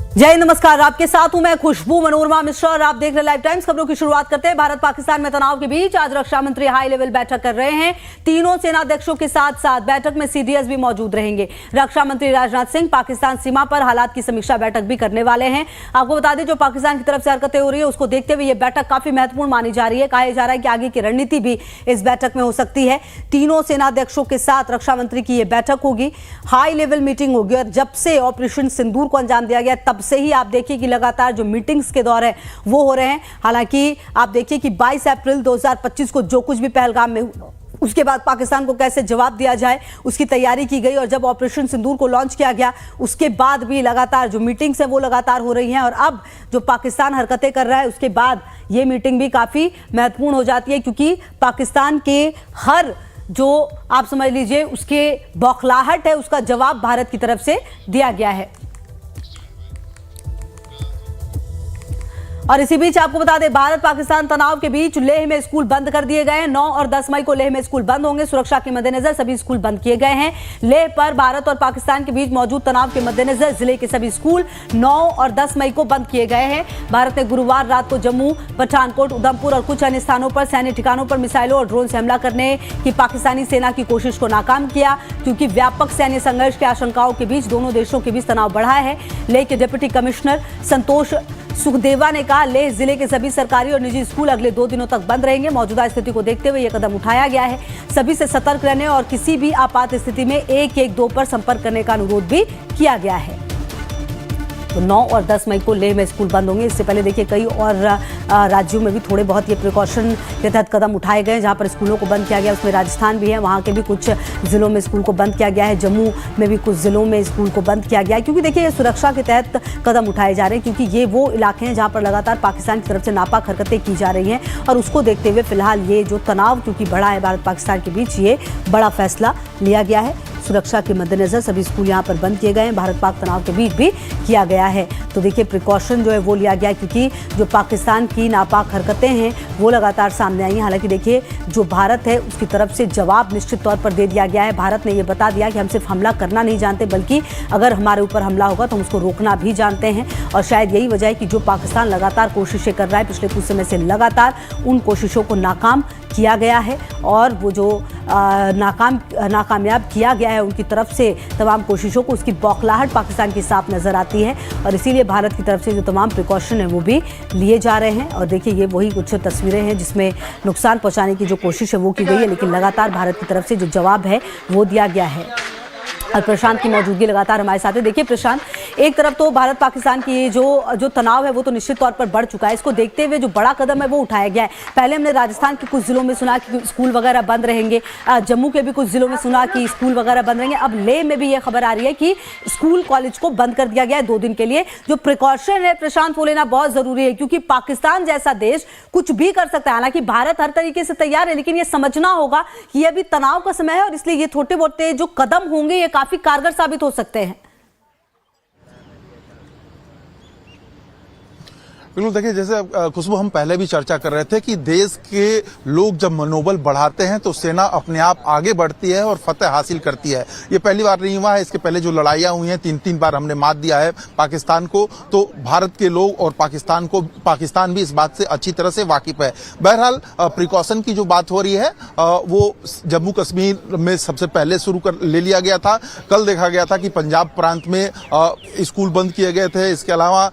जय नमस्कार, आपके साथ हूं मैं खुशबू मनोरमा मिश्रा और आप देख रहे लाइव टाइम्स। खबरों की शुरुआत करते हैं। भारत पाकिस्तान में तनाव के बीच आज रक्षा मंत्री हाई लेवल बैठक कर रहे हैं। तीनों सेनाध्यक्षों के साथ साथ बैठक में सीडीएस भी मौजूद रहेंगे। रक्षा मंत्री राजनाथ सिंह पाकिस्तान सीमा पर हालात की समीक्षा बैठक भी करने वाले हैं। आपको बता दें, जो पाकिस्तान की तरफ से हरकतें हो रही है उसको देखते हुए यह बैठक काफी महत्वपूर्ण मानी जा रही है। कहा जा रहा है कि आगे की रणनीति भी इस बैठक में हो सकती है। तीनों सेनाध्यक्षों के साथ रक्षा मंत्री की यह बैठक होगी, हाई लेवल मीटिंग होगी। और जब से ऑपरेशन सिंदूर को अंजाम दिया गया तब से ही आप देखिए कि लगातार जो मीटिंग्स के दौर है वो हो रहे हैं। हालांकि आप देखिए कि 22 अप्रैल 2025 को जो कुछ भी पहलगाम में उसके बाद पाकिस्तान को कैसे जवाब दिया जाए उसकी तैयारी की गई। और जब ऑपरेशन सिंदूर को लॉन्च किया गया उसके बाद भी लगातार जो मीटिंग्स हैं वो लगातार हो रही हैं। और अब जो पाकिस्तान हरकतें कर रहा है उसके बाद ये मीटिंग भी काफ़ी महत्वपूर्ण हो जाती है, क्योंकि पाकिस्तान के हर जो आप समझ लीजिए उसके बौखलाहट है उसका जवाब भारत की तरफ से दिया गया है। और इसी बीच आपको बता दें, भारत पाकिस्तान तनाव के बीच लेह में स्कूल बंद कर दिए गए हैं। 9 और 10 मई को लेह में स्कूल बंद होंगे। सुरक्षा के मद्देनजर सभी स्कूल बंद किए गए हैं। लेह पर भारत और पाकिस्तान के बीच मौजूद तनाव के मद्देनजर जिले के सभी स्कूल 9 और 10 मई को बंद किए गए हैं। भारत ने गुरुवार रात को जम्मू, पठानकोट, उधमपुर और कुछ अन्य स्थानों पर सैन्य ठिकानों पर मिसाइलों और ड्रोन से हमला करने की पाकिस्तानी सेना की कोशिश को नाकाम किया, क्योंकि व्यापक सैन्य संघर्ष की आशंकाओं के बीच दोनों देशों के बीच तनाव बढ़ा है। लेह के डिप्टी कमिश्नर संतोष सुखदेवा ने कहा, लेह जिले के सभी सरकारी और निजी स्कूल अगले 2 दिनों तक बंद रहेंगे। मौजूदा स्थिति को देखते हुए यह कदम उठाया गया है। सभी से सतर्क रहने और किसी भी आपात स्थिति में 112 पर संपर्क करने का अनुरोध भी किया गया है। तो 9 और 10 मई को लेह में स्कूल बंद होंगे। इससे पहले देखिए कई और राज्यों में भी थोड़े बहुत ये प्रिकॉशन के तहत कदम उठाए गए जहां पर स्कूलों को बंद किया गया। उसमें राजस्थान भी है, वहां के भी कुछ जिलों में स्कूल को बंद किया गया है। जम्मू में भी कुछ जिलों में स्कूल को बंद किया गया है, क्योंकि देखिए ये सुरक्षा के तहत कदम उठाए जा रहे हैं, क्योंकि ये वो इलाके हैं जहाँ पर लगातार पाकिस्तान की तरफ से नापाक हरकतें की जा रही हैं। और उसको देखते हुए फिलहाल ये जो तनाव क्योंकि बढ़ा है भारत पाकिस्तान के बीच, ये बड़ा फैसला लिया गया है। सुरक्षा के मद्देनजर सभी स्कूल यहाँ पर बंद किए गए हैं। भारत पाक तनाव के बीच भी किया गया है। तो देखिए प्रिकॉशन जो है वो लिया गया है, क्योंकि जो पाकिस्तान की नापाक हरकतें हैं वो लगातार सामने आई हैं। हालांकि देखिए जो भारत है उसकी तरफ से जवाब निश्चित तौर पर दे दिया गया है। भारत ने ये बता दिया कि हम सिर्फ हमला करना नहीं जानते, बल्कि अगर हमारे ऊपर हमला होगा तो हम उसको रोकना भी जानते हैं। और शायद यही वजह है कि जो पाकिस्तान लगातार कोशिशें कर रहा है पिछले कुछ समय से, लगातार उन कोशिशों को नाकाम किया गया है। और वो जो नाकामयाब किया गया है उनकी तरफ से तमाम कोशिशों को, उसकी बौखलाहट पाकिस्तान की साफ नज़र आती है। और इसीलिए भारत की तरफ से जो तमाम प्रिकॉशन है वो भी लिए जा रहे हैं। और देखिए ये वही कुछ तस्वीरें हैं जिसमें नुकसान पहुंचाने की जो कोशिश है वो की गई है, लेकिन लगातार भारत की तरफ से जो जवाब है वो दिया गया है। और प्रशांत की मौजूदगी लगातार हमारे साथ है। देखिए प्रशांत, एक तरफ तो भारत पाकिस्तान की जो तनाव है वो तो निश्चित तौर पर बढ़ चुका है। इसको देखते हुए जो बड़ा कदम है वो उठाया गया है। पहले हमने राजस्थान के कुछ जिलों में सुना कि स्कूल वगैरह बंद रहेंगे, जम्मू के भी कुछ जिलों में सुना कि स्कूल वगैरह बंद रहेंगे। अब लेह में भी ये खबर आ रही है कि स्कूल कॉलेज को बंद कर दिया गया है 2 दिन के लिए। जो प्रिकॉशन है प्रशांत वो लेना बहुत जरूरी है, क्योंकि पाकिस्तान जैसा देश कुछ भी कर सकता है। हालांकि भारत हर तरीके से तैयार है, लेकिन ये समझना होगा कि ये अभी तनाव का समय है और इसलिए ये छोटे मोटे जो कदम होंगे ये काफी कारगर साबित हो सकते हैं। बिल्कुल, देखिए जैसे खुशबू हम पहले भी चर्चा कर रहे थे कि देश के लोग जब मनोबल बढ़ाते हैं तो सेना अपने आप आगे बढ़ती है और फतेह हासिल करती है। ये पहली बार नहीं हुआ है, इसके पहले जो लड़ाइयां हुई हैं 3-3 बार हमने मात दिया है पाकिस्तान को। तो भारत के लोग और पाकिस्तान भी इस बात से अच्छी तरह से वाकिफ है। बहरहाल प्रिकॉशन की जो बात हो रही है वो जम्मू कश्मीर में सबसे पहले शुरू कर ले लिया गया था। कल देखा गया था कि पंजाब प्रांत में स्कूल बंद किए गए थे। इसके अलावा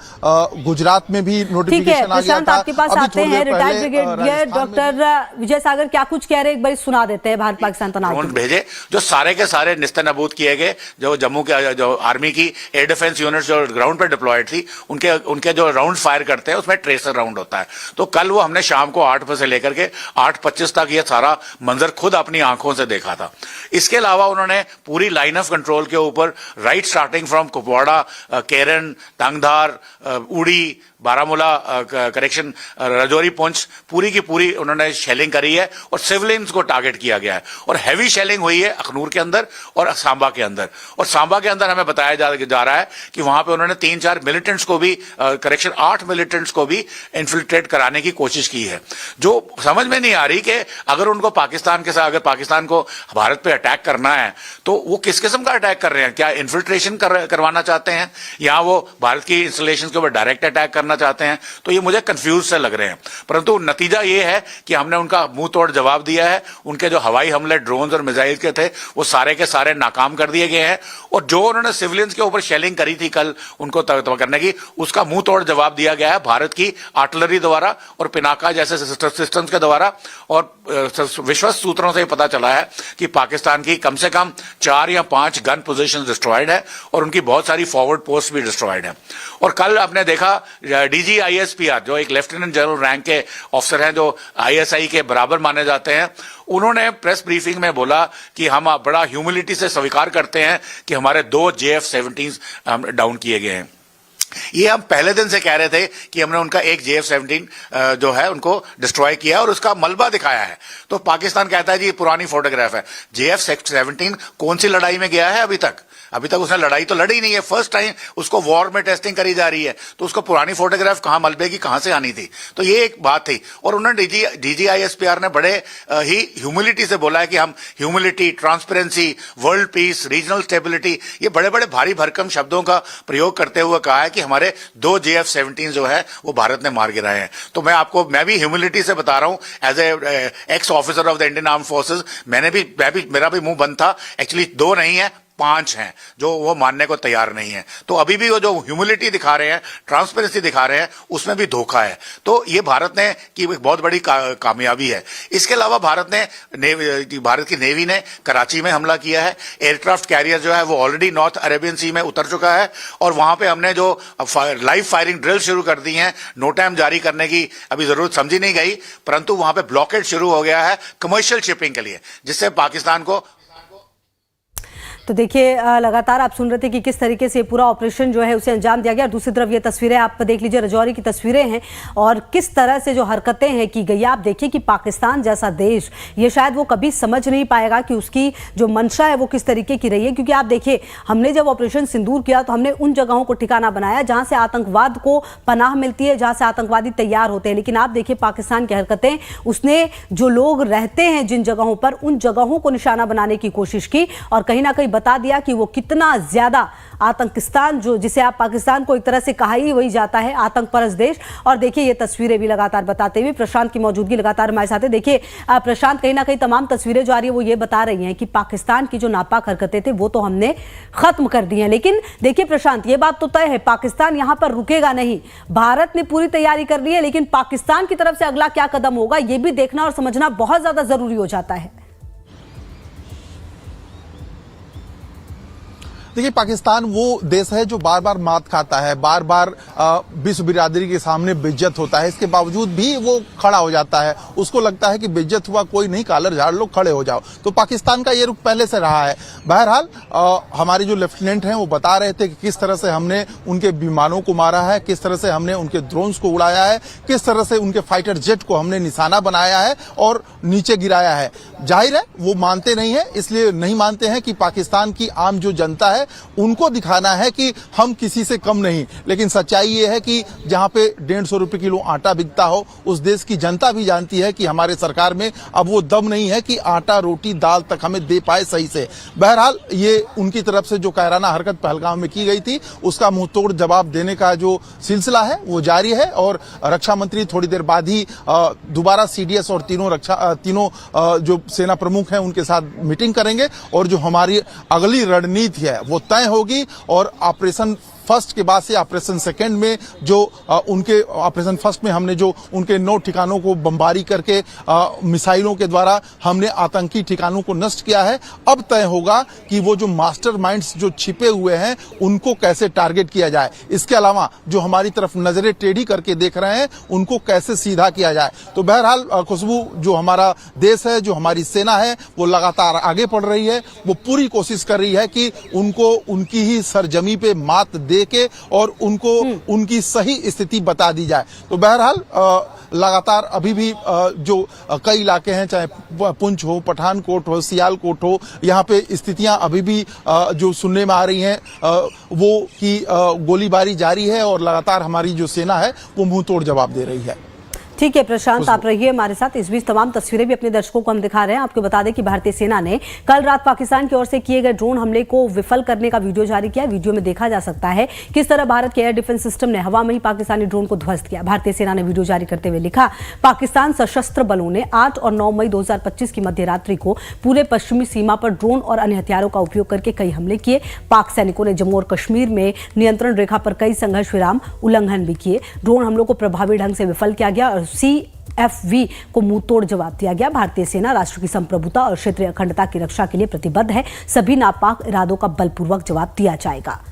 गुजरात में भी ठीक है प्रशांत, आपके पास आते हैं रिटायर्ड ब्रिगेडियर डॉक्टर विजय सागर, क्या कुछ कह रहे हैं एक बार सुना देते हैं। भारत पाकिस्तान तनाव भेजे जो सारे के सारे निस्तेनाबूद किए गए, जो जम्मू के जो आर्मी की एयर डिफेंस यूनिट्स जो ग्राउंड पर डिप्लॉयड थी उनके जो राउंड फायर करते हैं उसमें ट्रेसर राउंड होता है। तो कल वो हमने शाम को 8 बजे से लेकर के 8:25 तक ये सारा मंजर खुद अपनी आंखों से देखा था। इसके अलावा उन्होंने पूरी लाइन ऑफ कंट्रोल के ऊपर राइट स्टार्टिंग फ्रॉम कुपवाड़ा, केरन, तंगधार, उड़ी, बारामूला बारामूला करेक्शन राजौरी पुंछ पूरी की पूरी उन्होंने शेलिंग करी है और सिविलियंस को टारगेट किया गया है और हैवी शेलिंग हुई है अखनूर के अंदर और सांबा के अंदर। और सांबा के अंदर हमें बताया जा रहा है कि वहां पे उन्होंने 3-4 मिलिटेंट्स को भी 8 मिलिटेंट्स को भी इन्फिल्ट्रेट कराने की कोशिश की है, जो समझ में नहीं आ रही कि अगर उनको पाकिस्तान के साथ, अगर पाकिस्तान को भारत पे अटैक करना है तो वो किस किस्म का अटैक कर रहे हैं? क्या इन्फिल्ट्रेशन करवाना चाहते हैं या वो भारत की इंस्टॉलेशन के ऊपर डायरेक्ट अटैक करना चाहते हैं? तो ये मुझे कंफ्यूज से लग रहे हैं। परंतु नतीजा ये है कि हमने उनका मुंह तोड़ जवाब दिया है। उनके जो हवाई हमले ड्रोन और मिसाइल के थे वो सारे के सारे नाकाम कर दिए गए हैं और जो उन्होंने सिविलियंस के ऊपर शेलिंग करी थी कल उनको तबाह करने की, उसका मुंह तोड़ जवाब दिया गया है भारत की आर्टिलरी द्वारा और पिनाका जैसे सिस्टम्स के द्वारा। और विश्वस्त सूत्रों से पता चला है कि पाकिस्तान की कम से कम 4 या 5 गन पोजीशन डिस्ट्रॉयड है और उनकी बहुत सारी फॉरवर्ड पोस्ट भी डिस्ट्रॉयड है। और कल आपने देखा डीजी ISPR जो एक लेफ्टिनेंट जनरल रैंक के ऑफिसर हैं जो ISI के बराबर माने जाते हैं, उन्होंने प्रेस ब्रीफिंग में बोला कि हम बड़ा ह्यूमिलिटी से स्वीकार करते हैं कि हमारे 2 JF-17 डाउन किए गए हैं। ये हम पहले दिन से कह रहे थे कि हमने उनका एक JF-17 जो है उनको डिस्ट्रॉय किया और उसका मलबा दिखाया है। तो पाकिस्तान कहता है जी पुरानी फोटोग्राफ है। JF-17 कौन सी लड़ाई में गया है? अभी तक उसने लड़ाई तो लड़ी नहीं है। फर्स्ट टाइम उसको वॉर में टेस्टिंग करी जा रही है, तो उसको पुरानी फोटोग्राफ कहां मलबे की कहां से आनी थी? तो ये एक बात थी। और उन्होंने डीजी ISPR ने बड़े ही ह्यूमिलिटी से बोला है कि हम humility, transparency, world peace, regional stability, ये बड़े बड़े भारी भरकम शब्दों का प्रयोग करते हुए कहा है कि हमारे 2 JF-17 जो है वो भारत ने मार गिराए हैं। तो मैं भी ह्यूमिलिटी से बता रहा हूं as a ex officer of the Indian arm forces, मेरा भी मुंह बंद था। एक्चुअली 2 नहीं है, 5 हैं जो वो मानने को तैयार नहीं है। तो अभी भी वो जो ह्यूमिलिटी दिखा रहे हैं, ट्रांसपेरेंसी दिखा रहे हैं, उसमें भी धोखा है। तो ये भारत ने की बहुत बड़ी कामयाबी है। इसके अलावा भारत की नेवी ने कराची में हमला किया है। एयरक्राफ्ट कैरियर जो है वो ऑलरेडी नॉर्थ अरेबियन सी में उतर चुका है और वहां पे हमने जो लाइव फायरिंग ड्रिल शुरू कर दी है, नो टाइम जारी करने की अभी जरूरत समझी नहीं गई, परंतु वहां पे ब्लॉकेड शुरू हो गया है कमर्शियल शिपिंग के लिए, जिससे पाकिस्तान को। तो देखिए लगातार आप सुन रहे थे कि किस तरीके से पूरा ऑपरेशन जो है उसे अंजाम दिया गया। और दूसरी तरफ ये तस्वीरें आप देख लीजिए, राजौरी की तस्वीरें हैं और किस तरह से जो हरकतें हैं की गई। आप देखिए कि पाकिस्तान जैसा देश ये शायद वो कभी समझ नहीं पाएगा कि उसकी जो मंशा है वो किस तरीके की रही है। क्योंकि आप देखिए हमने जब ऑपरेशन सिंदूर किया तो हमने उन जगहों को ठिकाना बनाया जहां से आतंकवाद को पनाह मिलती है, जहां से आतंकवादी तैयार होते हैं। लेकिन आप देखिए पाकिस्तान की हरकतें, उसने जो लोग रहते हैं जिन जगहों पर, उन जगहों को निशाना बनाने की कोशिश की और कहीं ना कहीं बता दिया कि वो कितना ज्यादा आतंकिस्तान, जो जिसे आप पाकिस्तान को एक तरह से कहा ही वही जाता है आतंक परस्त देश। और देखिए ये तस्वीरें भी लगातार बताते हुए प्रशांत की मौजूदगी लगातार हमारे साथ है। देखिए प्रशांत, कहीं ना कहीं तमाम तस्वीरें जो आ रही है वो ये बता रही हैं कि पाकिस्तान की जो नापाक हरकतें थे वो तो हमने खत्म कर दी हैं। लेकिन देखिए प्रशांत, ये बात तो तय है पाकिस्तान यहां पर रुकेगा नहीं। भारत ने पूरी तैयारी कर ली है, लेकिन पाकिस्तान की तरफ से अगला क्या कदम होगा ये भी देखना और समझना बहुत ज्यादा जरूरी हो जाता है। देखिए पाकिस्तान वो देश है जो बार बार मात खाता है, बार बार विश्व बिरादरी के सामने बेइज्जत होता है, इसके बावजूद भी वो खड़ा हो जाता है। उसको लगता है कि बेइज्जत हुआ कोई नहीं, कॉलर झाड़ लो, खड़े हो जाओ। तो पाकिस्तान का ये रुख पहले से रहा है। बहरहाल हमारे जो लेफ्टिनेंट हैं वो बता रहे थे कि किस तरह से हमने उनके विमानों को मारा है, किस तरह से हमने उनके ड्रोन्स को उड़ाया है, किस तरह से उनके फाइटर जेट को हमने निशाना बनाया है और नीचे गिराया है। जाहिर है वो मानते नहीं है, इसलिए नहीं मानते हैं कि पाकिस्तान की आम जो जनता है उनको दिखाना है कि हम किसी से कम नहीं। लेकिन सच्चाई ये है कि जहां पे 150 रुपए किलो आटा बिकता हो, उस देश की जनता भी जानती है कि हमारे सरकार में अब वो दम नहीं है कि आटा, रोटी, दाल तक हमें दे पाए सही से। बहरहाल ये उनकी तरफ से जो कायराना हरकत पहलगाम में की गई थी उसका मुंहतोड़ जवाब देने का जो सिलसिला है वो जारी है। और रक्षा मंत्री थोड़ी देर बाद ही दोबारा CDS और तीनों जो सेना प्रमुख हैं उनके साथ मीटिंग करेंगे और जो हमारी अगली रणनीति है वो तय होगी। और ऑपरेशन फर्स्ट के बाद से ऑपरेशन सेकंड में जो उनके ऑपरेशन फर्स्ट में हमने जो उनके 9 ठिकानों को बमबारी करके मिसाइलों के द्वारा हमने आतंकी ठिकानों को नष्ट किया है, अब तय होगा कि वो जो मास्टरमाइंड्स जो छिपे हुए हैं उनको कैसे टारगेट किया जाए। इसके अलावा जो हमारी तरफ नजरें टेढ़ी करके देख रहे हैं उनको कैसे सीधा किया जाए। तो बहरहाल खुशबू, जो हमारा देश है, जो हमारी सेना है, वो लगातार आगे बढ़ रही है। वो पूरी कोशिश कर रही है कि उनको उनकी ही सरजमी पे मात दे के और उनको उनकी सही स्थिति बता दी जाए। तो बहरहाल लगातार अभी भी जो कई इलाके हैं, चाहे पुंछ हो, पठानकोट हो, सियालकोट हो, यहाँ पे स्थितियां अभी भी जो सुनने में आ रही हैं वो कि गोलीबारी जारी है और लगातार हमारी जो सेना है वो मुंह तोड़ जवाब दे रही है। ठीक है प्रशांत, आप रहिए हमारे साथ। इस बीच तमाम तस्वीरें भी अपने दर्शकों को हम दिखा रहे हैं। आपको बता दें कि भारतीय सेना ने कल रात पाकिस्तान की ओर से किए गए ड्रोन हमले को विफल करने का वीडियो जारी किया। वीडियो में देखा जा सकता है किस तरह भारत के एयर डिफेंस सिस्टम ने हवा में ही पाकिस्तानी ड्रोन को ध्वस्त किया। भारतीय सेना ने वीडियो जारी करते हुए लिखा, पाकिस्तान सशस्त्र बलों ने 8 और 9 मई 2025 की मध्य रात्रि को पूरे पश्चिमी सीमा पर ड्रोन और अन्य हथियारों का उपयोग करके कई हमले किए। पाक सैनिकों ने जम्मू और कश्मीर में नियंत्रण रेखा पर कई संघर्ष विराम उल्लंघन भी किए। ड्रोन हमलों को प्रभावी ढंग से विफल किया गया और CFV को मुंह तोड़ जवाब दिया गया। भारतीय सेना राष्ट्र की संप्रभुता और क्षेत्रीय अखंडता की रक्षा के लिए प्रतिबद्ध है। सभी नापाक इरादों का बलपूर्वक जवाब दिया जाएगा।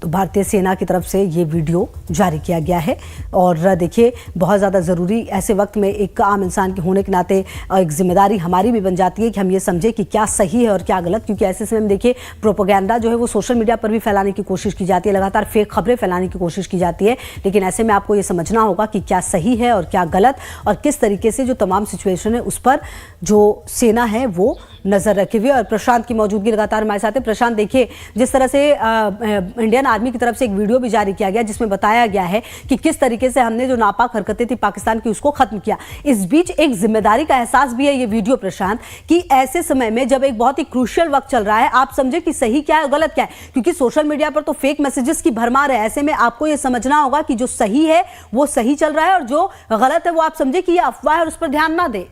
तो भारतीय सेना की तरफ से ये वीडियो जारी किया गया है। और देखिए, बहुत ज़्यादा ज़रूरी ऐसे वक्त में एक आम इंसान के होने के नाते एक जिम्मेदारी हमारी भी बन जाती है कि हम ये समझें कि क्या सही है और क्या गलत, क्योंकि ऐसे समय में देखिए प्रोपेगेंडा जो है वो सोशल मीडिया पर भी फैलाने की कोशिश की जाती है, लगातार फेक खबरें फैलाने की कोशिश की जाती है। लेकिन ऐसे में आपको ये समझना होगा कि क्या सही है और क्या गलत, और किस तरीके से जो तमाम सिचुएशन है उस पर जो सेना है वो नजर रखे हुए। और प्रशांत की मौजूदगी लगातार हमारे साथ है। प्रशांत, देखिए जिस तरह से इंडियन आर्मी की तरफ से एक वीडियो भी जारी किया गया जिसमें बताया गया है कि किस तरीके से हमने जो नापाक हरकतें थी पाकिस्तान की उसको खत्म किया। इस बीच एक जिम्मेदारी का एहसास भी है ये वीडियो प्रशांत, कि ऐसे समय में जब एक बहुत ही क्रूशियल वक्त चल रहा है, आप समझे कि सही क्या है और गलत क्या है, क्योंकि सोशल मीडिया पर तो फेक मैसेजेस की भरमार है। ऐसे में आपको ये समझना होगा कि जो सही है वो सही चल रहा है और जो गलत है वो आप समझे कि ये अफवाह है और उस पर ध्यान ना दे।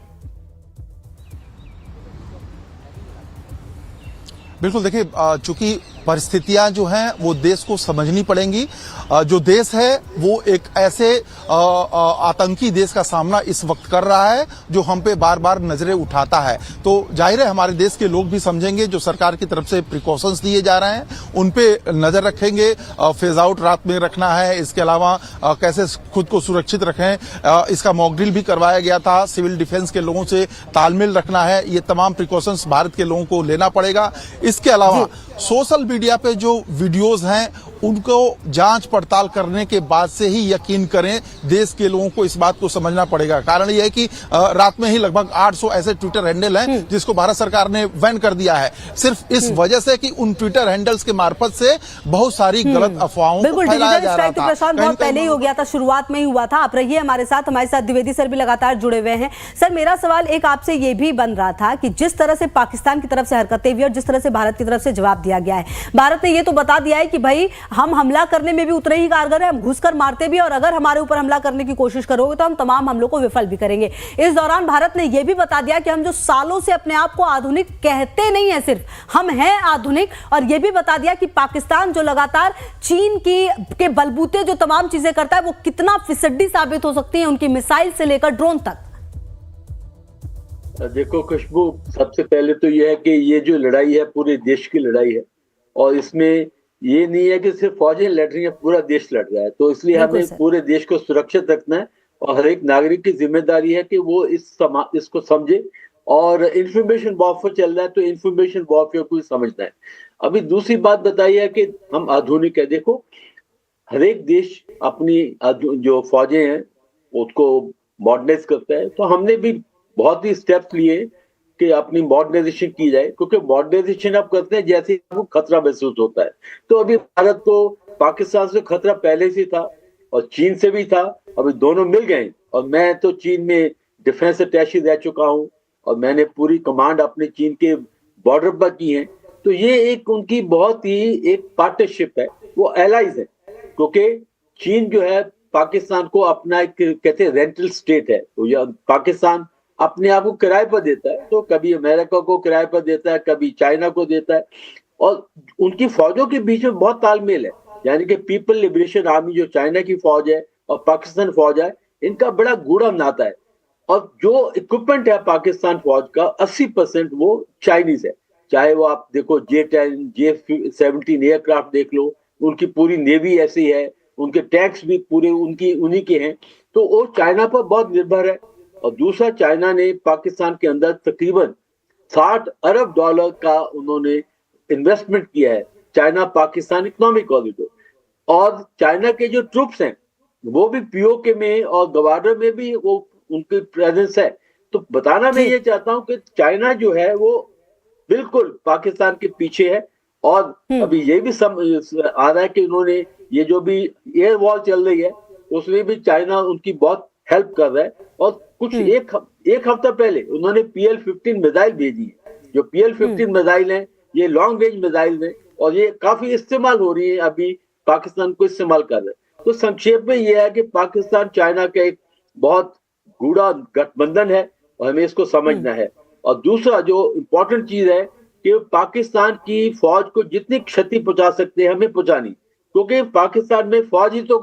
बिल्कुल, देखिए चूंकि परिस्थितियां जो हैं वो देश को समझनी पड़ेंगी। जो देश है वो एक ऐसे आतंकी देश का सामना इस वक्त कर रहा है जो हम पे बार बार नजरें उठाता है। तो जाहिर है हमारे देश के लोग भी समझेंगे, जो सरकार की तरफ से प्रिकॉशंस दिए जा रहे हैं उन पे नजर रखेंगे। फेज आउट रात में रखना है, इसके अलावा कैसे खुद को सुरक्षित रखें, इसका मॉक ड्रिल भी करवाया गया था। सिविल डिफेंस के लोगों से तालमेल रखना है, ये तमाम प्रिकॉशंस भारत के लोगों को लेना पड़ेगा। इसके अलावा सोशल मीडिया पे जो वीडियोस हैं उनको जांच पड़ताल करने के बाद से ही यकीन करें। देश के लोगों को इस बात को समझना पड़ेगा। कारण यह है कि रात में ही लगभग 800 ऐसे ट्विटर हैंडल हैं जिसको भारत सरकार ने बैन कर दिया है, सिर्फ इस वजह से कि उन ट्विटर हैंडल्स के मार्फत से बहुत सारी गलत अफवाहों को फैलाया जा रहा था। प्रशांत बहुत पहले ही हो गया था, शुरुआत में ही हुआ था। आप रहिए हमारे साथ द्विवेदी सर भी लगातार जुड़े हुए हैं। सर, मेरा सवाल एक आपसे ये भी बन रहा था कि जिस तरह से पाकिस्तान की तरफ से हरकतें हुई और जिस तरह से भारत की तरफ से जवाब दिया गया है, भारत ने ये तो बता दिया है कि भाई हम हमला करने में भी उतरे ही कारगर है, हम घुसकर मारते भी, और अगर हमारे ऊपर हमला करने की कोशिश करोगे तो हम तमाम हमलों को विफल भी करेंगे। इस दौरान भारत ने यह भी बता दिया कि हम जो सालों से अपने आप को आधुनिक कहते नहीं है, सिर्फ हम हैं आधुनिक, और यह भी बता दिया कि पाकिस्तान जो लगातार चीन के बलबूते जो तमाम चीजें करता है वो कितना फिसड्डी साबित हो सकती है, उनकी मिसाइल से लेकर ड्रोन तक। देखो खुशबू, सबसे पहले तो यह है कि ये जो लड़ाई है पूरे देश की लड़ाई है, और इसमें ये नहीं है कि सिर्फ फौजें लड़ रही हैं, पूरा देश लड़ रहा है। तो इसलिए हमें पूरे देश को सुरक्षित रखना है और हर एक नागरिक की जिम्मेदारी है कि वो इसको समझे। और इंफॉर्मेशन वॉरफेयर चल रहा है तो इंफॉर्मेशन वॉरफेयर को समझना है। अभी दूसरी बात बताई है कि हम आधुनिक है। देखो, हर एक देश अपनी जो फौजें हैं उसको मॉडर्नाइज करता है, तो हमने भी बहुत ही स्टेप्स लिए कि अपनी मॉडर्नाइजेशन की जाए, क्योंकि मॉडर्नाइजेशन आप करते हैं जैसे आपको खतरा महसूस होता है। तो अभी भारत को पाकिस्तान से खतरा पहले से था और चीन से भी था, अभी दोनों मिल गए। और मैं तो चीन में डिफेंस अटैची रह चुका हूं और मैंने पूरी कमांड अपने चीन के बॉर्डर पर की है। तो ये एक उनकी बहुत ही एक पार्टनरशिप है, वो एलाइज है, क्योंकि चीन जो है पाकिस्तान को अपना एक कहते हैं रेंटल स्टेट है। तो पाकिस्तान अपने आप को किराए पर देता है, तो कभी अमेरिका को किराए पर देता है, कभी चाइना को देता है, और उनकी फौजों के बीच में बहुत तालमेल है। यानी कि पीपल लिबरेशन आर्मी जो चाइना की फौज है और पाकिस्तान फौज है, इनका बड़ा गूढ़ा नाता है। और जो इक्विपमेंट है पाकिस्तान फौज का 80% वो चाइनीज है। चाहे वो आप देखो J-10, J-17 एयरक्राफ्ट देख लो, उनकी पूरी नेवी ऐसी है, उनके टैंक्स भी पूरे उन्हीं के हैं। तो वो चाइना पर बहुत निर्भर है। और दूसरा, चाइना ने पाकिस्तान के अंदर तकरीबन $60 अरब का उन्होंने इन्वेस्टमेंट किया है चाइना पाकिस्तान इकोनॉमिक कॉरिडोर, और चाइना के जो ट्रूप्स हैं वो भी पीओके में और गवाडर में भी वो उनकी प्रेजेंस है। तो बताना मैं ये चाहता हूं कि चाइना जो है वो बिल्कुल पाकिस्तान के पीछे है। और अभी ये भी आ रहा है कि उन्होंने ये जो भी एयर वॉर चल रही है उसमें भी चाइना उनकी बहुत हेल्प कर रहा है। और कुछ एक हफ्ता पहले उन्होंने PL-15 मिसाइल भेजी है। जो PL-15 मिसाइल है ये लॉन्ग रेंज मिसाइल है और ये काफी इस्तेमाल हो रही है, अभी पाकिस्तान को इस्तेमाल कर रहे हैं। तो संक्षेप में यह है कि पाकिस्तान चाइना का एक बहुत गूढ़ा गठबंधन है और हमें इसको समझना है। और दूसरा जो इम्पोर्टेंट चीज है कि पाकिस्तान की फौज को जितनी क्षति पहुंचा सकते हैं हमें पहुंचानी, क्योंकि पाकिस्तान में फौज ही तो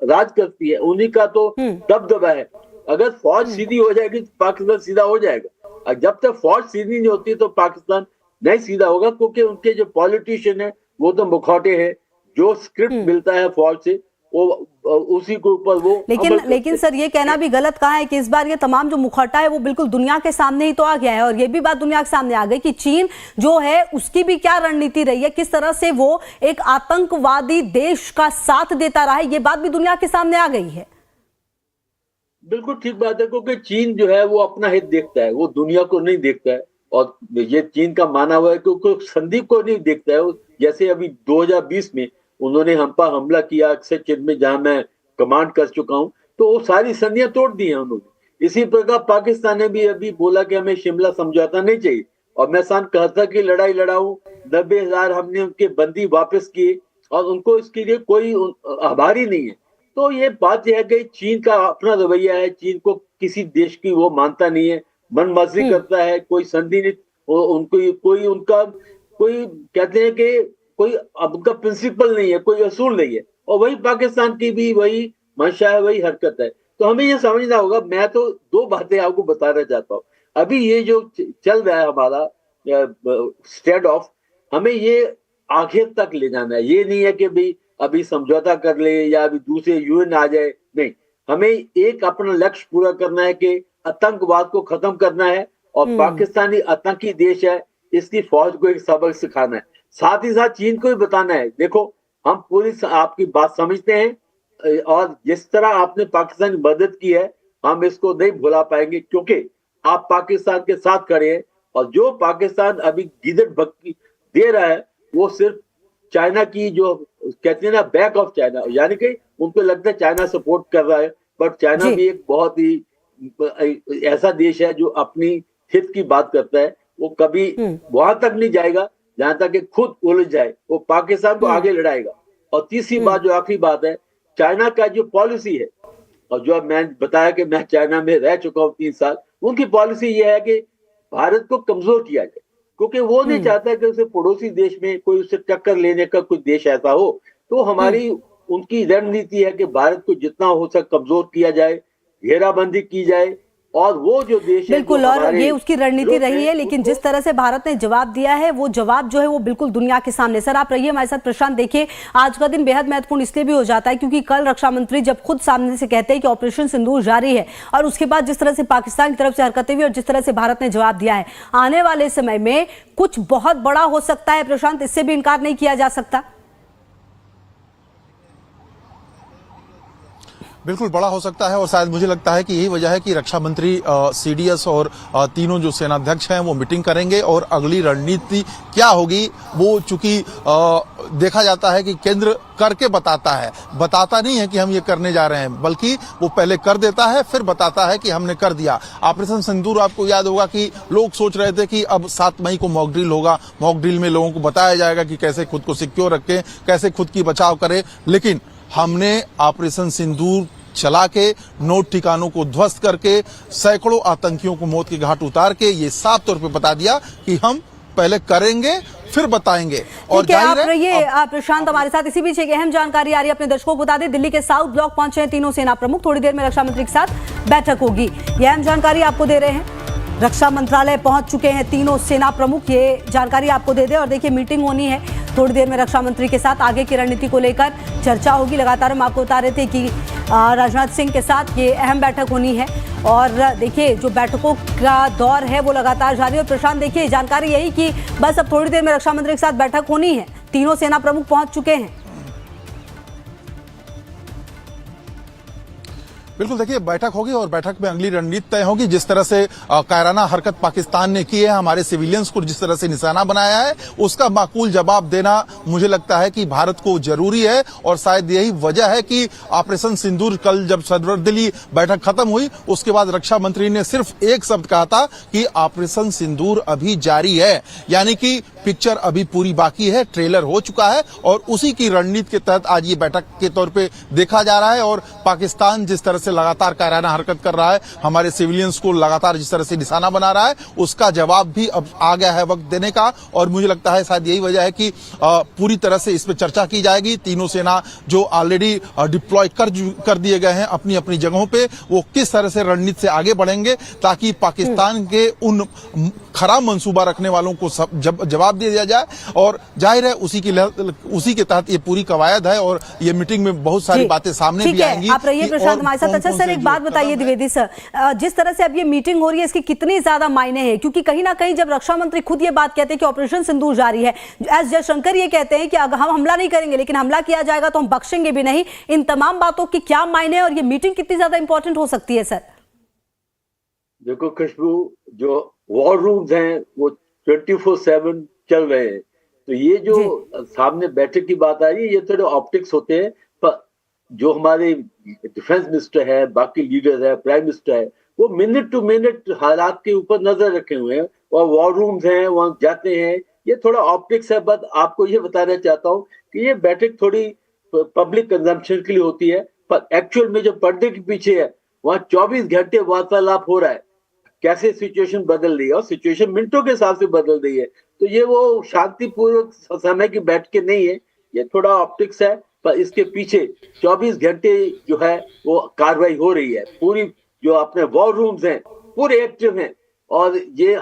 राज करती है, उन्हीं का तो दबदबा है। अगर फौज सीधी हो जाएगी तो पाकिस्तान सीधा हो जाएगा, और जब तक फौज सीधी नहीं होती तो पाकिस्तान नहीं सीधा होगा, क्योंकि उनके जो पॉलिटिशियन है वो तो मुखौटे हैं। जो स्क्रिप्ट मिलता है फौज से वो उसी के ऊपर वो लेकिन सर ये कहना भी गलत कहा है कि इस बार ये तमाम जो मुखौटा है वो बिल्कुल दुनिया के सामने ही तो आ गया है। और ये भी बात दुनिया के सामने आ गई कि चीन जो है उसकी भी क्या रणनीति रही है, किस तरह से वो एक आतंकवादी देश का साथ देता रहा है, ये बात भी दुनिया के सामने आ गई है। बिल्कुल ठीक बात है, क्योंकि चीन जो है वो अपना हित देखता है, वो दुनिया को नहीं देखता है। और ये चीन का माना हुआ है क्योंकि संधि को नहीं देखता है। जैसे अभी 2020 में उन्होंने हम पर हमला किया सिक्किम में, जहां मैं कमांड कर चुका हूं, तो वो सारी संधियां तोड़ दी हैं उन्होंने। इसी प्रकार पाकिस्तान ने भी अभी बोला कि हमें शिमला समझौता नहीं चाहिए, और मैं सान कहता कि लड़ाई लड़ाऊं, 90,000 हमने उनके बंदी वापस किए और उनको इसके लिए कोई आभारी नहीं है। तो ये बात यह है कि चीन का अपना रवैया है, चीन को किसी देश की वो मानता नहीं है, मन मर्जी करता है, कोई संधि नहीं, उनका कोई कहते हैं कि कोई उनका प्रिंसिपल नहीं है, कोई असूल नहीं है। और वही पाकिस्तान की भी वही मंशा है, वही हरकत है। तो हमें ये समझना होगा। मैं तो दो बातें आपको बताना चाहता हूँ। अभी ये जो चल रहा है हमारा स्टैंड ऑफ, हमें ये आखिर तक ले जाना है। ये नहीं है कि भाई अभी समझौता कर ले या अभी दूसरे यूएन आ जाए, नहीं। हमें एक अपना लक्ष्य पूरा करना है कि आतंकवाद को खत्म करना है, और पाकिस्तानी आतंकी देश है, इसकी फौज को एक सबक सिखाना है। साथ ही साथ चीन को भी बताना है, देखो हम पूरी आपकी बात समझते हैं, और जिस तरह आपने पाकिस्तान की मदद की है हम इसको नहीं भुला पाएंगे, क्योंकि आप पाकिस्तान के साथ खड़े हैं। और जो पाकिस्तान अभी गिदड़ भक्ति दे रहा है वो सिर्फ चाइना की, जो कहते हैं ना बैक ऑफ चाइना, यानी कि उनको लगता है चाइना सपोर्ट कर रहा है, बट चाइना भी एक बहुत ही ऐसा देश है जो अपनी हित की बात करता है। वो कभी वहां तक नहीं जाएगा जहां तक कि खुद उलझ जाए, वो पाकिस्तान को आगे लड़ाएगा। और तीसरी बात, जो आखिरी बात है, चाइना का जो पॉलिसी है, और जो मैं बताया कि मैं चाइना में रह चुका हूँ 3 साल, उनकी पॉलिसी ये है कि भारत को कमजोर किया जाए, क्योंकि वो नहीं चाहता कि उसे पड़ोसी देश में कोई उससे टक्कर लेने का कोई देश ऐसा हो। तो हमारी उनकी रणनीति है कि भारत को जितना हो सके कमजोर किया जाए, घेराबंदी की जाए, और वो जो देश बिल्कुल, और ये उसकी रणनीति रही है। लेकिन जिस तरह से भारत ने जवाब दिया है, वो जवाब जो है वो बिल्कुल दुनिया के सामने। सर आप रहिए हमारे साथ। प्रशांत, देखिए आज का दिन बेहद महत्वपूर्ण इसलिए भी हो जाता है क्योंकि कल रक्षा मंत्री जब खुद सामने से कहते हैं कि ऑपरेशन सिंदूर जारी है, और उसके बाद जिस तरह से पाकिस्तान की तरफ से हरकतें हुई और जिस तरह से भारत ने जवाब दिया है, आने वाले समय में कुछ बहुत बड़ा हो सकता है। प्रशांत, इससे भी इनकार नहीं किया जा सकता। बिल्कुल बड़ा हो सकता है, और शायद मुझे लगता है कि यही वजह है कि रक्षा मंत्री CDS और तीनों जो सेनाध्यक्ष हैं वो मीटिंग करेंगे, और अगली रणनीति क्या होगी वो चूंकि देखा जाता है कि केंद्र करके बताता नहीं है कि हम ये करने जा रहे हैं, बल्कि वो पहले कर देता है फिर बताता है कि हमने कर दिया। ऑपरेशन सिंदूर, आपको याद होगा कि लोग सोच रहे थे कि अब 7 मई को मॉक ड्रिल होगा, मॉक ड्रिल में लोगों को बताया जाएगा कि कैसे खुद को सिक्योर रखें, कैसे खुद की बचाव करें। लेकिन हमने ऑपरेशन सिंदूर चला के, नोट ठिकानों को ध्वस्त करके, सैकड़ों आतंकियों को मौत के घाट उतार के ये साफ तौर पे बता दिया कि हम पहले करेंगे फिर बताएंगे। और आप रहिए प्रशांत हमारे साथ। इसी बीच एक अहम जानकारी आ रही है, अपने दर्शकों को बता दें, दिल्ली के साउथ ब्लॉक पहुंचे हैं तीनों सेना प्रमुख। थोड़ी देर में रक्षा मंत्री के साथ बैठक होगी। यह अहम जानकारी आपको दे रहे हैं। रक्षा मंत्रालय पहुंच चुके हैं तीनों सेना प्रमुख, ये जानकारी आपको दे दें। और देखिए मीटिंग होनी है थोड़ी देर में रक्षा मंत्री के साथ, आगे की रणनीति को लेकर चर्चा होगी। लगातार हम आपको बता रहे थे कि राजनाथ सिंह के साथ ये अहम बैठक होनी है। और देखिए जो बैठकों का दौर है वो लगातार जारी है। और प्रशांत देखिए जानकारी यही कि बस अब थोड़ी देर में रक्षा मंत्री के साथ बैठक होनी है, तीनों सेना प्रमुख पहुंच चुके हैं। बिल्कुल, देखिए बैठक होगी और बैठक में अगली रणनीति तय होगी। जिस तरह से कायराना हरकत पाकिस्तान ने की है, हमारे सिविलियंस को जिस तरह से निशाना बनाया है, उसका माकूल जवाब देना मुझे लगता है कि भारत को जरूरी है। और शायद यही वजह है कि ऑपरेशन सिंदूर कल जब सर्वदलीय बैठक खत्म हुई उसके बाद रक्षा मंत्री ने सिर्फ एक शब्द कहा था कि ऑपरेशन सिंदूर अभी जारी है, यानी कि पिक्चर अभी पूरी बाकी है, ट्रेलर हो चुका है और उसी की रणनीति के तहत आज ये बैठक के तौर पे देखा जा रहा है। और पाकिस्तान जिस तरह से लगातार कायराना हरकत कर रहा है, हमारे सिविलियंस को लगातार जिस तरह से निशाना बना रहा है, उसका जवाब भी अब आ गया है वक्त देने का। और मुझे लगता है शायद यही वजह है कि पूरी तरह से इस पर चर्चा की जाएगी। तीनों सेना जो ऑलरेडी डिप्लॉय कर दिए गए हैं अपनी अपनी जगहों पे, वो किस तरह से रणनीति से आगे बढ़ेंगे ताकि पाकिस्तान के उन खराब मंसूबा रखने वालों को जवाब दे दिया जाए। और जाहिर है उसी के तहत ये पूरी कवायद है और ये मीटिंग में बहुत सारी बातें सामने भी आएंगी। आप रहिए प्रशांत हमारे साथ। अच्छा सर, एक बात बताइए द्विवेदी सर, जिस तरह से अब ये मीटिंग हो रही है इसकी कितनी ज्यादा मायने हैं? क्योंकि कहीं ना कहीं जब रक्षा मंत्री खुद ये बात कहते हैं कि ऑपरेशन सिंदूर जारी है, एस जयशंकर ये कहते हैं कि अगर हम हमला नहीं करेंगे लेकिन हमला किया जाएगा तो हम बख्शेंगे भी नहीं, इन तमाम बातों की क्या मायने है और ये मीटिंग कितनी ज्यादा इंपॉर्टेंट हो सकती है सर? देखो खुशबू, जो वॉर रूम्स हैं वो 24/7 चल रहे हैं, तो ये जो सामने बैठक की बात आ रही है ये थोड़े ऑप्टिक्स होते हैं। पर जो हमारे डिफेंस मिनिस्टर है, बाकी लीडर्स है, प्राइम मिनिस्टर है, वो मिनट टू मिनट हालात के ऊपर नजर रखे हुए हैं और वॉर रूम्स हैं वहां जाते हैं। ये थोड़ा ऑप्टिक्स है। बट आपको ये बताना चाहता हूँ कि ये बैठक थोड़ी पब्लिक कंजम्पशन के लिए होती है, पर एक्चुअल में जो पर्दे के पीछे है वहां 24 घंटे वार्तालाप हो रहा है, कैसे सिचुएशन बदल रही है और सिचुएशन मिनटों के हिसाब से बदल रही है। तो ये वो शांतिपूर्वक समय की बैठकें नहीं है, ये थोड़ा ऑप्टिक्स है, पर इसके पीछे 24 घंटे जो है वो कार्रवाई हो रही है। पूरी जो अपने वॉर रूम्स हैं पूरे एक्टिव हैं और ये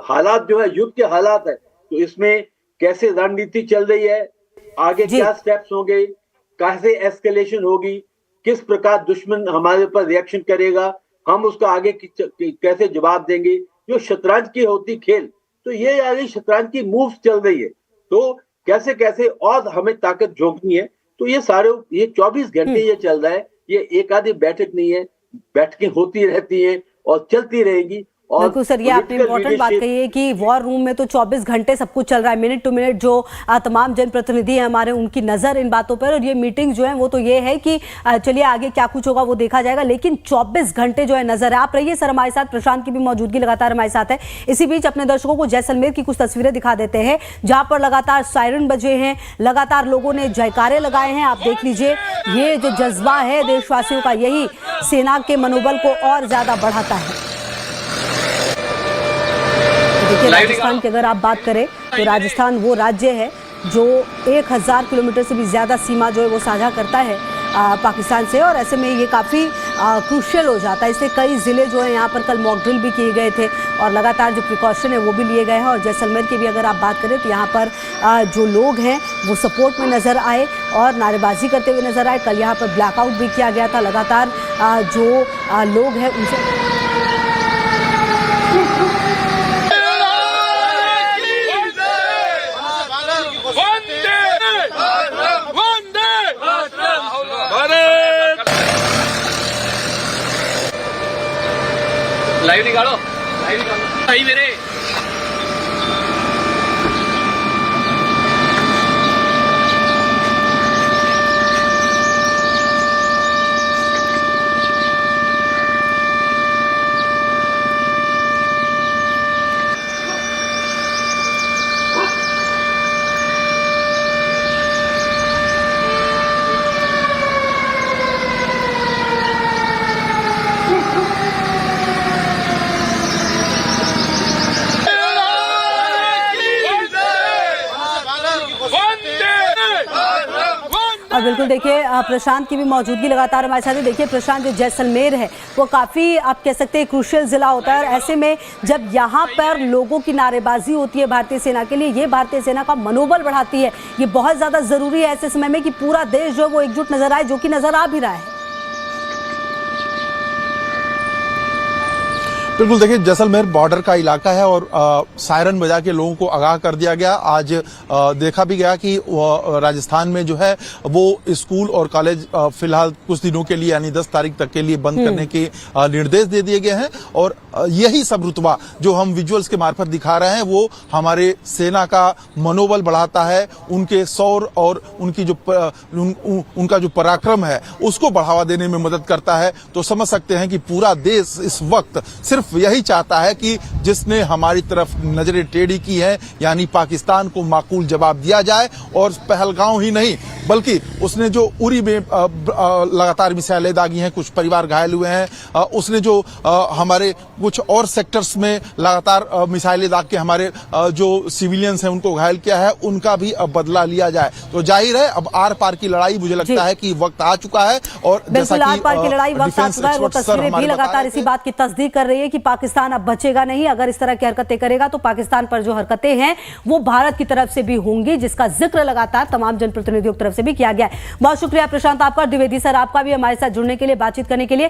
हालात जो है युद्ध के हालात है, तो इसमें कैसे रणनीति चल रही है, आगे क्या स्टेप्स होंगे, कैसे एस्केलेशन होगी, किस प्रकार दुश्मन हमारे पर रिएक्शन करेगा, हम उसका आगे कैसे जवाब देंगे। जो शतरंज की होती खेल, तो ये आगे शतरंज की मूव्स चल रही है, तो कैसे कैसे और हमें ताकत झोंकनी है। तो ये सारे ये 24 घंटे ये चल रहा है, ये एक आधी बैठक नहीं है, बैठकें होती रहती हैं और चलती रहेंगी। बिल्कुल सर, ये आपने इम्पोर्टेंट बात कही है कि वॉर रूम में तो 24 घंटे सब कुछ चल रहा है, मिनट टू मिनट जो तमाम जनप्रतिनिधि हैं हमारे उनकी नज़र इन बातों पर। और ये मीटिंग जो है वो तो ये है कि चलिए आगे क्या कुछ होगा वो देखा जाएगा, लेकिन 24 घंटे जो है नजर है। आप रहिए सर हमारे साथ, प्रशांत की भी मौजूदगी लगातार हमारे साथ है। इसी बीच अपने दर्शकों को जैसलमेर की कुछ तस्वीरें दिखा देते हैं जहाँ पर लगातार सायरन बजे हैं, लगातार लोगों ने जयकारे लगाए हैं। आप देख लीजिए ये जो जज्बा है देशवासियों का, यही सेना के मनोबल को और ज्यादा बढ़ाता है। देखिए राजस्थान की अगर आप बात करें तो राजस्थान वो राज्य है जो 1000 किलोमीटर से भी ज़्यादा सीमा जो है वो साझा करता है पाकिस्तान से, और ऐसे में ये काफ़ी क्रूशियल हो जाता है। इसलिए कई ज़िले जो है यहाँ पर कल मॉक ड्रिल भी किए गए थे और लगातार जो प्रिकॉशन है वो भी लिए गए हैं। और जैसलमेर की भी अगर आप बात करें तो यहाँ पर जो लोग हैं वो सपोर्ट में नज़र आए और नारेबाजी करते हुए नज़र आए। कल यहाँ पर ब्लैकआउट भी किया गया था। लगातार जो लोग हैं उनसे लाइव निकालो भाई मेरे। और बिल्कुल देखिए प्रशांत की भी मौजूदगी लगातार हमारे साथ है। देखिए प्रशांत, जो जैसलमेर है वो काफ़ी आप कह सकते हैं क्रूशियल ज़िला होता है और ऐसे में जब यहाँ पर लोगों की नारेबाजी होती है भारतीय सेना के लिए, ये भारतीय सेना का मनोबल बढ़ाती है। ये बहुत ज़्यादा ज़रूरी है ऐसे समय में कि पूरा देश जो है वो एकजुट नज़र आए, जो कि नज़र आ भी रहा है। बिल्कुल, देखिए जैसलमेर बॉर्डर का इलाका है और सायरन बजा के लोगों को आगाह कर दिया गया। आज देखा भी गया कि राजस्थान में जो है वो स्कूल और कॉलेज फिलहाल कुछ दिनों के लिए यानी 10 तारीख तक के लिए बंद करने के निर्देश दे दिए गए हैं। और यही सब रुतबा जो हम विजुअल्स के मार्फत दिखा रहे हैं वो हमारे सेना का मनोबल बढ़ाता है, उनके शौर्य और उनकी जो उनका जो पराक्रम है उसको बढ़ावा देने में मदद करता है। तो समझ सकते हैं कि पूरा देश इस वक्त सिर्फ यही चाहता है कि जिसने हमारी तरफ नजरें टेढ़ी की है यानी पाकिस्तान को माकूल जवाब दिया जाए। और पहलगांव ही नहीं बल्कि उसने जो उरी में लगातार मिसाइलें दागी हैं, कुछ परिवार घायल हुए हैं, उसने जो हमारे कुछ और सेक्टर्स में लगातार मिसाइलें दाग के हमारे जो सिविलियंस हैं उनको घायल किया है, उनका भी अब बदला लिया जाए। तो जाहिर है अब आर पार की लड़ाई मुझे लगता है कि वक्त आ चुका है। और बिल्कुल आर पार की लड़ाई वक्त आ चुका है। वो तस्वीरें भी लगातार इसी बात की तस्दीक कर रही है कि पाकिस्तान अब बचेगा नहीं। अगर इस तरह की हरकतें करेगा तो पाकिस्तान पर जो हरकतें हैं वो भारत की तरफ से भी होंगी, जिसका जिक्र लगातार तमाम जनप्रतिनिधियों की तरफ से भी किया गया है। बहुत शुक्रिया प्रशांत आपका, द्विवेदी सर आपका भी हमारे साथ जुड़ने के लिए, बातचीत करने के लिए।